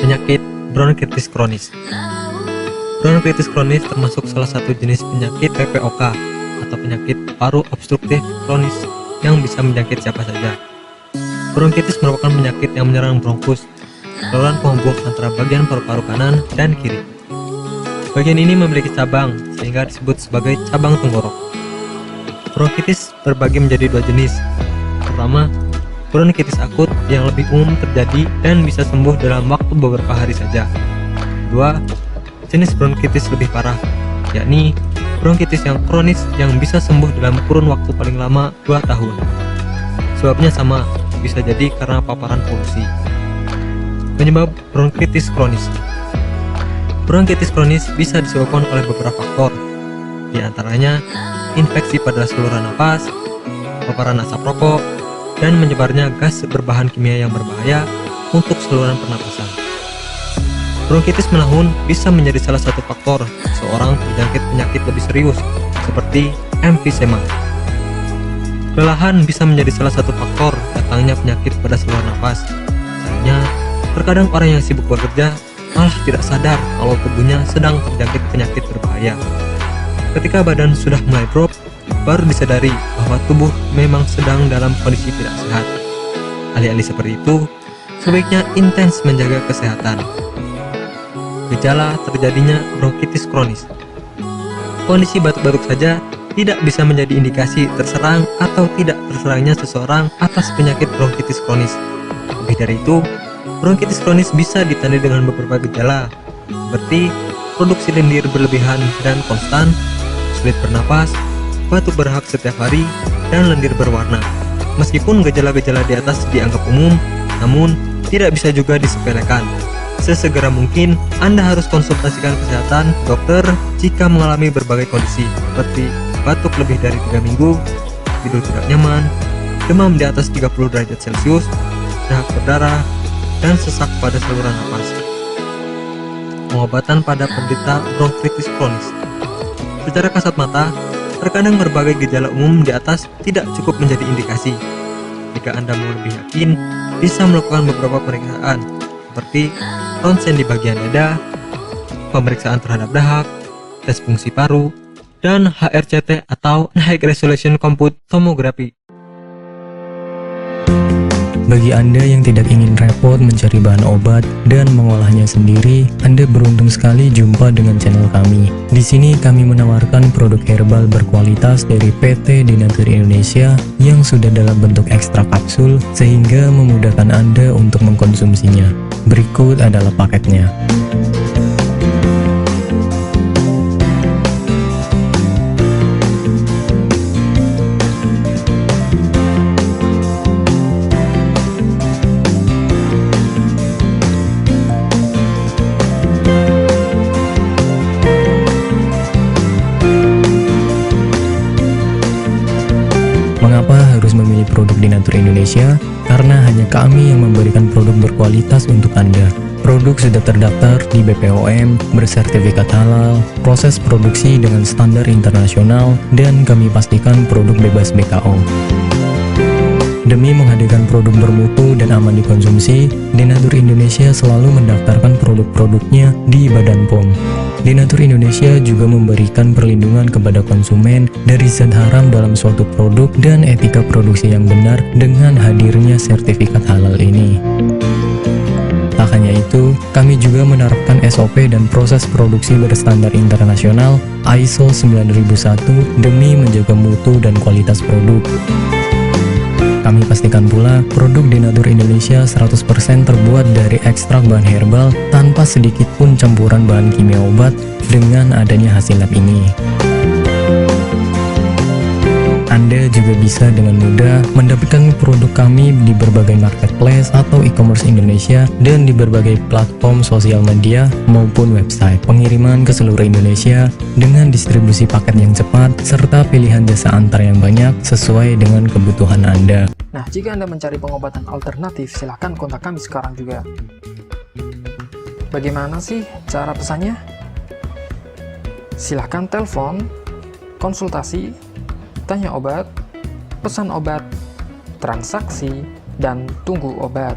Penyakit bronkitis kronis. Bronkitis kronis termasuk salah satu jenis penyakit PPOK atau penyakit paru obstruktif kronis yang bisa menjangkit siapa saja. Bronkitis merupakan penyakit yang menyerang bronkus, saluran penghubung antara bagian paru-paru kanan dan kiri. Bagian ini memiliki cabang sehingga disebut sebagai cabang tenggorok. Bronkitis terbagi menjadi dua jenis. Pertama, bronkitis akut yang lebih umum terjadi dan bisa sembuh dalam waktu beberapa hari saja. Kedua, jenis bronkitis lebih parah, yakni bronkitis yang kronis yang bisa sembuh dalam kurun waktu paling lama 2 tahun. Sebabnya sama, bisa jadi karena paparan polusi. Penyebab bronkitis kronis. Bronkitis kronis bisa disebabkan oleh beberapa faktor, di antaranya infeksi pada saluran napas, paparan asap rokok, dan menyebarnya gas berbahan kimia yang berbahaya untuk saluran pernapasan. Bronkitis menahun bisa menjadi salah satu faktor seorang terjangkit penyakit lebih serius, seperti emfisema. Kelelahan bisa menjadi salah satu faktor datangnya penyakit pada saluran nafas. Misalnya, terkadang orang yang sibuk bekerja malah tidak sadar kalau tubuhnya sedang terjangkit penyakit berbahaya. Ketika badan sudah mulai drop, baru disadari bahwa tubuh memang sedang dalam kondisi tidak sehat. Alih-alih seperti itu, sebaiknya intens menjaga kesehatan. Gejala terjadinya bronkitis kronis. Kondisi batuk-batuk saja tidak bisa menjadi indikasi terserang atau tidak terserangnya seseorang atas penyakit bronkitis kronis. Lebih dari itu, bronkitis kronis bisa ditandai dengan beberapa gejala, seperti produksi lendir berlebihan dan konstan, sulit bernapas, batuk berhak setiap hari, dan lendir berwarna. Meskipun gejala-gejala di atas dianggap umum, namun tidak bisa juga disepelekan. Sesegera mungkin Anda harus konsultasikan kesehatan dokter jika mengalami berbagai kondisi seperti batuk lebih dari 3 minggu, tidur tidak nyaman, demam di atas 30 derajat Celcius, dahak berdarah, dan sesak pada saluran napas. Pengobatan pada penderita bronkitis kronis. Secara kasat mata, terkadang berbagai gejala umum di atas tidak cukup menjadi indikasi. Jika Anda mau lebih yakin, bisa melakukan beberapa pemeriksaan seperti ronsen di bagian dada, pemeriksaan terhadap dahak, tes fungsi paru, dan HRCT atau High Resolution Compute Tomography. Bagi Anda yang tidak ingin repot mencari bahan obat dan mengolahnya sendiri, Anda beruntung sekali jumpa dengan channel kami. Di sini kami menawarkan produk herbal berkualitas dari PT Denatur Indonesia yang sudah dalam bentuk ekstrak kapsul sehingga memudahkan Anda untuk mengkonsumsinya. Berikut adalah paketnya. Mengapa harus memilih produk Denatur Indonesia? Karena hanya kami yang memberikan produk berkualitas untuk Anda. Produk sudah terdaftar di BPOM, bersertifikat halal, proses produksi dengan standar internasional, dan kami pastikan produk bebas BKO. Demi menghadirkan produk bermutu dan aman dikonsumsi, Denatur Indonesia selalu mendaftarkan produk-produknya di Badan POM. Denatur Indonesia juga memberikan perlindungan kepada konsumen dari zat haram dalam suatu produk dan etika produksi yang benar dengan hadirnya sertifikat halal ini. Tak hanya itu, kami juga menerapkan SOP dan proses produksi berstandar internasional ISO 9001 demi menjaga mutu dan kualitas produk. Kami pastikan pula produk Denatur Indonesia 100% terbuat dari ekstrak bahan herbal tanpa sedikit pun campuran bahan kimia obat dengan adanya hasil lab ini. Anda juga bisa dengan mudah mendapatkan produk kami di berbagai marketplace atau e-commerce Indonesia dan di berbagai platform sosial media maupun website. Pengiriman ke seluruh Indonesia dengan distribusi paket yang cepat serta pilihan jasa antar yang banyak sesuai dengan kebutuhan Anda. Nah, jika Anda mencari pengobatan alternatif, silahkan kontak kami sekarang juga. Bagaimana sih cara pesannya? Silahkan telepon, konsultasi, tanya obat, pesan obat, transaksi, dan tunggu obat.